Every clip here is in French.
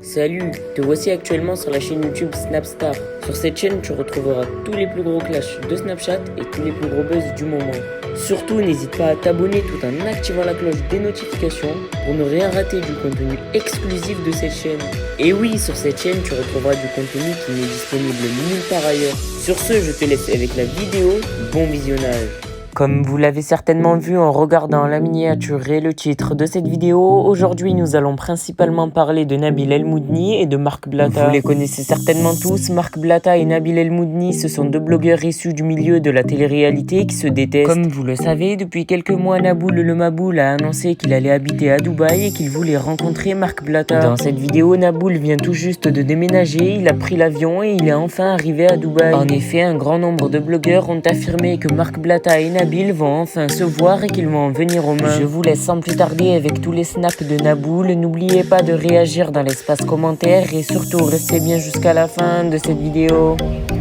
Salut, te voici actuellement sur la chaîne YouTube Snapstar. Sur cette chaîne, tu retrouveras tous les plus gros clashs de Snapchat et tous les plus gros buzz du moment. Surtout, n'hésite pas à t'abonner tout en activant la cloche des notifications pour ne rien rater du contenu exclusif de cette chaîne. Et oui, sur cette chaîne, tu retrouveras du contenu qui n'est disponible nulle part ailleurs. Sur ce, je te laisse avec la vidéo. Bon visionnage. Comme vous l'avez certainement vu en regardant la miniature et le titre de cette vidéo, aujourd'hui nous allons principalement parler de Nabil El Moudni et de Marc Blatta. Vous les connaissez certainement tous, Marc Blatta et Nabil El Moudni, ce sont deux blogueurs issus du milieu de la télé-réalité qui se détestent. Comme vous le savez, depuis quelques mois, Naboul le Maboul a annoncé qu'il allait habiter à Dubaï et qu'il voulait rencontrer Marc Blatta. Dans cette vidéo, Naboul vient tout juste de déménager, il a pris l'avion et il est enfin arrivé à Dubaï. En effet, un grand nombre de blogueurs ont affirmé que Marc Blatta et Nabil vont enfin se voir et qu'ils vont en venir aux mains. Je vous laisse sans plus tarder avec tous les snaps de Naboul. N'oubliez pas de réagir dans l'espace commentaire et surtout restez bien jusqu'à la fin de cette vidéo. J'espère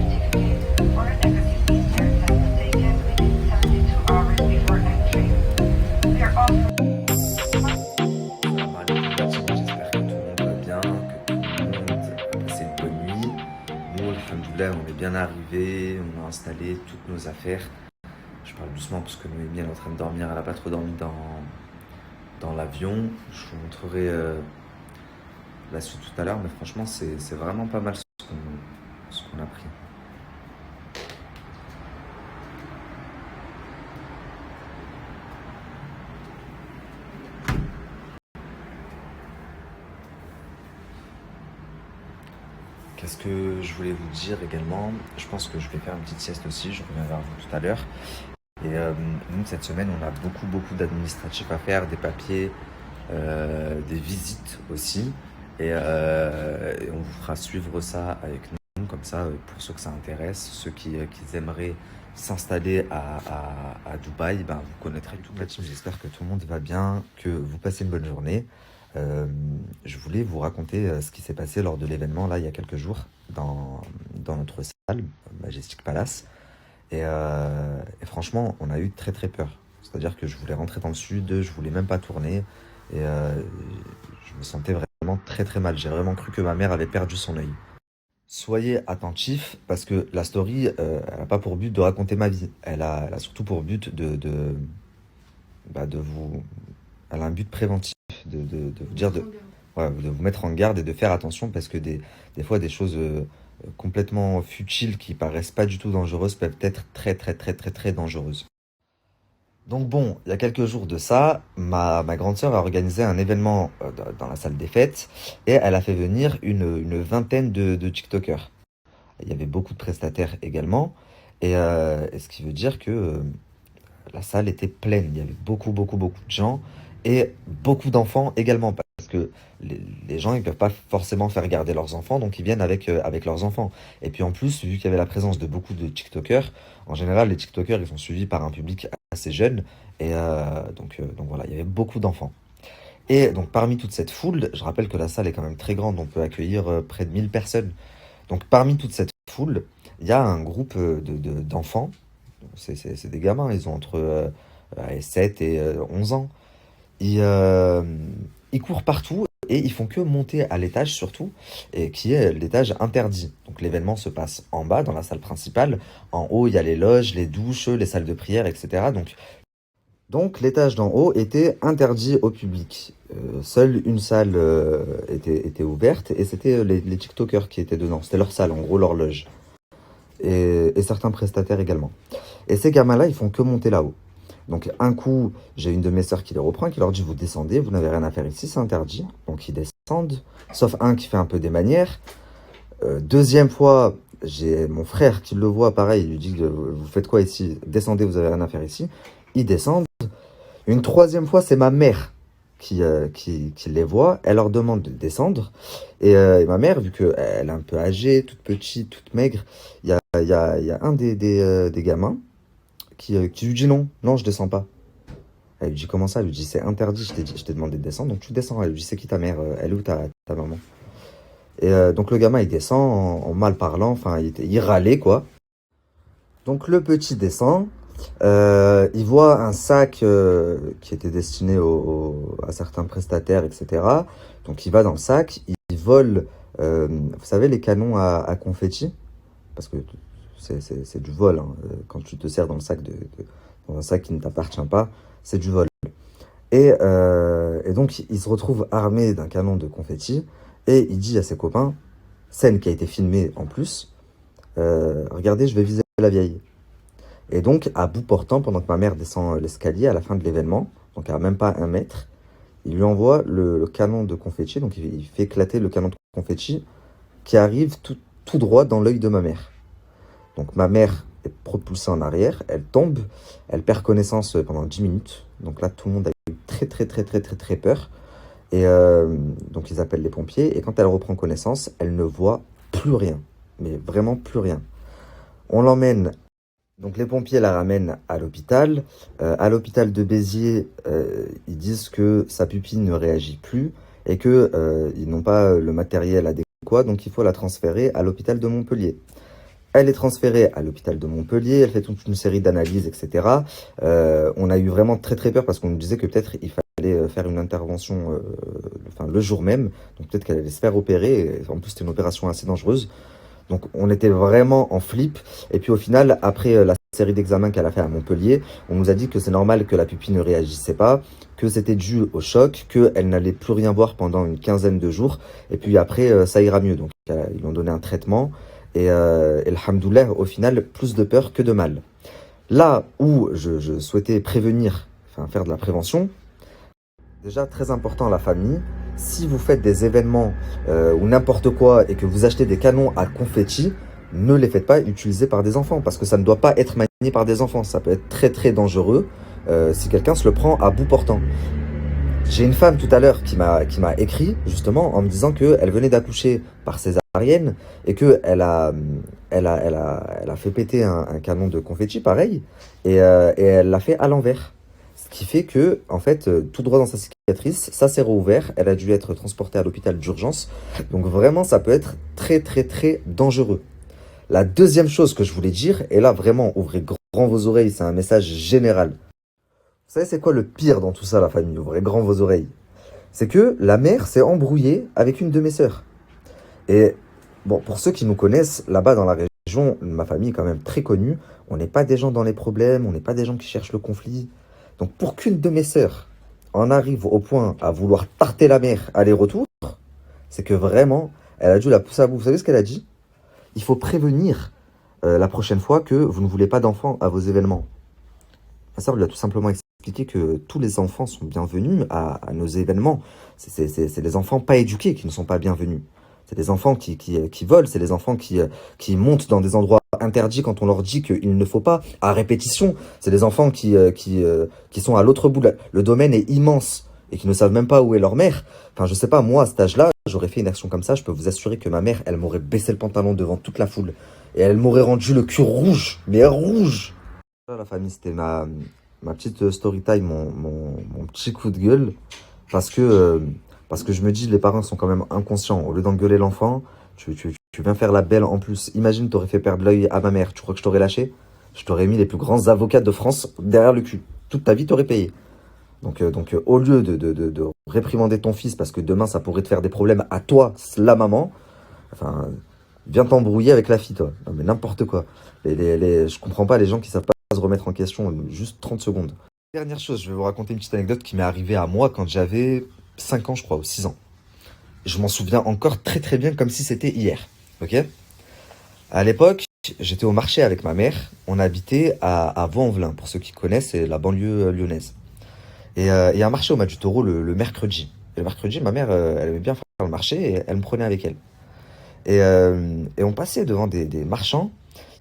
que tout le monde va bien, que tout le monde a passé une bonne nuit. Nous, alhamdoulilah, on est bien arrivés, on a installé toutes nos affaires. Je parle doucement parce que Noémie elle est en train de dormir, elle n'a pas trop dormi dans l'avion. Je vous montrerai la suite tout à l'heure, mais franchement, c'est vraiment pas mal ce qu'on a pris. Qu'est-ce que je voulais vous dire également? Je pense que je vais faire une petite sieste aussi, je reviens vers vous tout à l'heure. Et nous, cette semaine, on a beaucoup d'administratifs à faire, des papiers, des visites aussi. Et on vous fera suivre ça avec nous, comme ça, pour ceux que ça intéresse, ceux qui aimeraient s'installer à Dubaï, ben, vous connaîtrez toute la team. J'espère que tout le monde va bien, que vous passez une bonne journée. Je voulais vous raconter ce qui s'est passé lors de l'événement, là, il y a quelques jours, dans notre salle, Majestic Palace. Et franchement, on a eu très peur. C'est-à-dire que je voulais rentrer dans le sud, je voulais même pas tourner. Et je me sentais vraiment très mal. J'ai vraiment cru que ma mère avait perdu son œil. Soyez attentifs parce que la story, elle n'a pas pour but de raconter ma vie. Elle a surtout pour but de vous... Elle a un but préventif, de vous dire, ouais, de vous mettre en garde et de faire attention parce que des fois, des choses complètement futiles qui paraissent pas du tout dangereuses peuvent être très dangereuses. Donc bon, il y a quelques jours de ça, ma grande sœur a organisé un événement dans la salle des fêtes et elle a fait venir une vingtaine de TikTokers. Il y avait beaucoup de prestataires également et ce qui veut dire que la salle était pleine. Il y avait beaucoup de gens et beaucoup d'enfants également parce que les gens ils peuvent pas forcément faire garder leurs enfants, donc ils viennent avec leurs enfants. Et puis en plus, vu qu'il y avait la présence de beaucoup de TikTokers, en général les TikTokers ils sont suivis par un public assez jeune et donc voilà, il y avait beaucoup d'enfants. Et donc parmi toute cette foule, je rappelle que la salle est quand même très grande, on peut accueillir près de 1000 personnes. Donc parmi toute cette foule, il y a un groupe d'enfants, c'est des gamins, ils ont entre 7 et 11 ans. Ils courent partout et ils font que monter à l'étage surtout, et qui est l'étage interdit. Donc l'événement se passe en bas dans la salle principale. En haut, il y a les loges, les douches, les salles de prière, etc. Donc l'étage d'en haut était interdit au public. Seule une salle était ouverte et c'était les TikTokers qui étaient dedans. C'était leur salle, en gros leur loge. Et certains prestataires également. Et ces gamins-là, ils font que monter là-haut. Donc un coup, j'ai une de mes sœurs qui les reprend, qui leur dit « Vous descendez, vous n'avez rien à faire ici, c'est interdit. » Donc ils descendent, sauf un qui fait un peu des manières. Deuxième fois, j'ai mon frère qui le voit, pareil, il lui dit « Vous faites quoi ici? Descendez, vous n'avez rien à faire ici. » Ils descendent. Une troisième fois, c'est ma mère qui les voit. Elle leur demande de descendre. Et ma mère, vu qu'elle est un peu âgée, toute petite, toute maigre, il y a un des gamins qui lui dit non, je descends pas. Elle lui dit comment ça? Elle lui dit c'est interdit, je t'ai demandé de descendre, donc tu descends. Elle lui dit c'est qui ta mère? Elle est où ta maman? Et donc le gamin il descend en mal parlant, enfin il râlait quoi. Donc le petit descend, il voit un sac qui était destiné à certains prestataires, etc. Donc il va dans le sac, il vole, vous savez, les canons à confetti, parce que c'est du vol, hein. Quand tu te sers dans dans un sac qui ne t'appartient pas, c'est du vol. Et donc, il se retrouve armé d'un canon de confetti et il dit à ses copains, scène qui a été filmée en plus, regardez, je vais viser la vieille. Et donc, à bout portant, pendant que ma mère descend l'escalier à la fin de l'événement, donc à même pas 1 mètre, il lui envoie le canon de confetti, donc il fait éclater le canon de confetti qui arrive tout droit dans l'œil de ma mère. Donc ma mère est propulsée en arrière, elle tombe, elle perd connaissance pendant 10 minutes. Donc là, tout le monde a eu très peur. Et donc ils appellent les pompiers, et quand elle reprend connaissance, elle ne voit plus rien, mais vraiment plus rien. On l'emmène, donc les pompiers la ramènent à l'hôpital. À l'hôpital de Béziers, ils disent que sa pupille ne réagit plus et que ils n'ont pas le matériel adéquat, donc il faut la transférer à l'hôpital de Montpellier. Elle est transférée à l'hôpital de Montpellier, elle fait toute une série d'analyses, etc. On a eu vraiment très peur parce qu'on nous disait que peut-être il fallait faire une intervention le jour même, donc peut-être qu'elle allait se faire opérer, et en plus c'était une opération assez dangereuse. Donc on était vraiment en flip, et puis au final, après la série d'examens qu'elle a fait à Montpellier, on nous a dit que c'est normal que la pupille ne réagissait pas, que c'était dû au choc, qu'elle n'allait plus rien voir pendant une quinzaine de jours, et puis après ça ira mieux. Donc ils lui ont donné un traitement, et alhamdoulilah, au final, plus de peur que de mal. Là où je souhaitais prévenir, enfin faire de la prévention, déjà très important la famille, si vous faites des événements ou n'importe quoi et que vous achetez des canons à confetti, ne les faites pas utiliser par des enfants, parce que ça ne doit pas être manié par des enfants, ça peut être très dangereux si quelqu'un se le prend à bout portant. J'ai une femme tout à l'heure qui m'a écrit justement en me disant qu'elle venait d'accoucher par césarienne et qu'elle a fait péter un canon de confetti pareil, et elle l'a fait à l'envers. Ce qui fait que, en fait, tout droit dans sa cicatrice, ça s'est rouvert, elle a dû être transportée à l'hôpital d'urgence. Donc vraiment, ça peut être très dangereux. La deuxième chose que je voulais dire, et là vraiment, ouvrez grand vos oreilles, c'est un message général. Vous savez c'est quoi le pire dans tout ça, la famille? Ouvrez grand vos oreilles. C'est que la mère s'est embrouillée avec une de mes sœurs. Et bon, pour ceux qui nous connaissent, là-bas dans la région, ma famille est quand même très connue. On n'est pas des gens dans les problèmes, on n'est pas des gens qui cherchent le conflit. Donc pour qu'une de mes sœurs en arrive au point à vouloir tarter la mère aller-retour, c'est que vraiment, elle a dû la pousser à bout. Vous savez ce qu'elle a dit? Il faut prévenir la prochaine fois que vous ne voulez pas d'enfants à vos événements. Ma sœur lui a tout simplement expliqué que tous les enfants sont bienvenus à nos événements. C'est les enfants pas éduqués qui ne sont pas bienvenus. C'est des enfants qui volent, c'est des enfants qui montent dans des endroits interdits quand on leur dit qu'il ne faut pas, à répétition. C'est des enfants qui sont à l'autre bout. Le domaine est immense et qui ne savent même pas où est leur mère. Enfin, je sais pas, moi, à cet âge-là, j'aurais fait une action comme ça. Je peux vous assurer que ma mère, elle m'aurait baissé le pantalon devant toute la foule. Et elle m'aurait rendu le cul rouge, mais rouge. La famille, c'était ma petite story time, mon petit coup de gueule. Parce que je me dis, les parents sont quand même inconscients. Au lieu d'engueuler l'enfant, tu viens faire la belle en plus. Imagine, t'aurais fait perdre l'œil à ma mère. Tu crois que je t'aurais lâché? Je t'aurais mis les plus grands avocats de France derrière le cul. Toute ta vie, t'aurais payé. Donc au lieu de réprimander ton fils, parce que demain, ça pourrait te faire des problèmes à toi, la maman, enfin, viens t'embrouiller avec la fille, toi. Non, mais n'importe quoi. Je comprends pas les gens qui savent pas se remettre en question, juste 30 secondes. Dernière chose, je vais vous raconter une petite anecdote qui m'est arrivée à moi quand j'avais 5 ans, je crois, ou 6 ans. Je m'en souviens encore très bien, comme si c'était hier. Ok? À l'époque, j'étais au marché avec ma mère. On habitait à Vaux-en-Velin. Pour ceux qui connaissent, c'est la banlieue lyonnaise. Et il y a un marché au Mas du Taureau le mercredi. Et le mercredi, ma mère, elle aimait bien faire le marché et elle me prenait avec elle. Et on passait devant des marchands.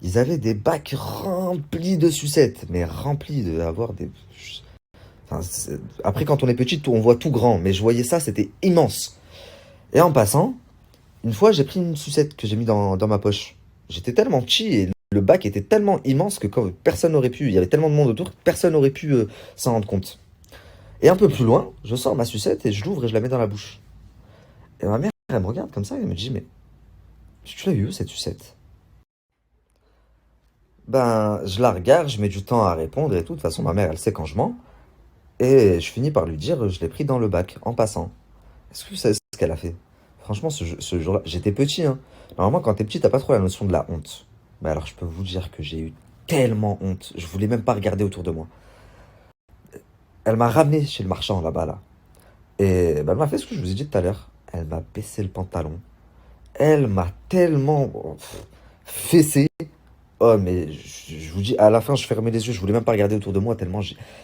Ils avaient des bacs remplis de sucettes, mais remplis d'avoir des... Enfin, après, quand on est petit, on voit tout grand, mais je voyais ça, c'était immense. Et en passant, une fois, j'ai pris une sucette que j'ai mis dans ma poche. J'étais tellement petit et le bac était tellement immense que personne n'aurait pu, il y avait tellement de monde autour que personne n'aurait pu s'en rendre compte. Et un peu plus loin, je sors ma sucette et je l'ouvre et je la mets dans la bouche. Et ma mère, elle me regarde comme ça et elle me dit, mais tu l'as eu où cette sucette? Ben, je la regarde, je mets du temps à répondre et tout. De toute façon, ma mère, elle sait quand je mens. Et je finis par lui dire, je l'ai pris dans le bac, en passant. Est-ce que vous savez ce qu'elle a fait? Franchement, ce jour-là, j'étais petit, hein. Normalement, quand t'es petit, t'as pas trop la notion de la honte. Mais alors, je peux vous dire que j'ai eu tellement honte. Je voulais même pas regarder autour de moi. Elle m'a ramené chez le marchand là-bas, là. Et bah, elle m'a fait ce que je vous ai dit tout à l'heure. Elle m'a baissé le pantalon. Elle m'a tellement fessé. Oh, mais je vous dis, à la fin, je fermais les yeux. Je voulais même pas regarder autour de moi tellement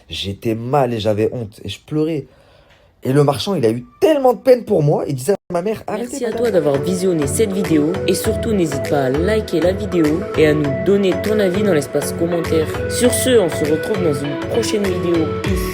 j'étais mal et j'avais honte. Et je pleurais. Et le marchand, il a eu tellement de peine pour moi. Il disait à ma mère, arrêtez. Merci à madame. toi d'avoir visionné cette vidéo et surtout n'hésite pas à liker la vidéo et à nous donner ton avis dans l'espace commentaire. Sur ce, on se retrouve dans une prochaine vidéo. Peace.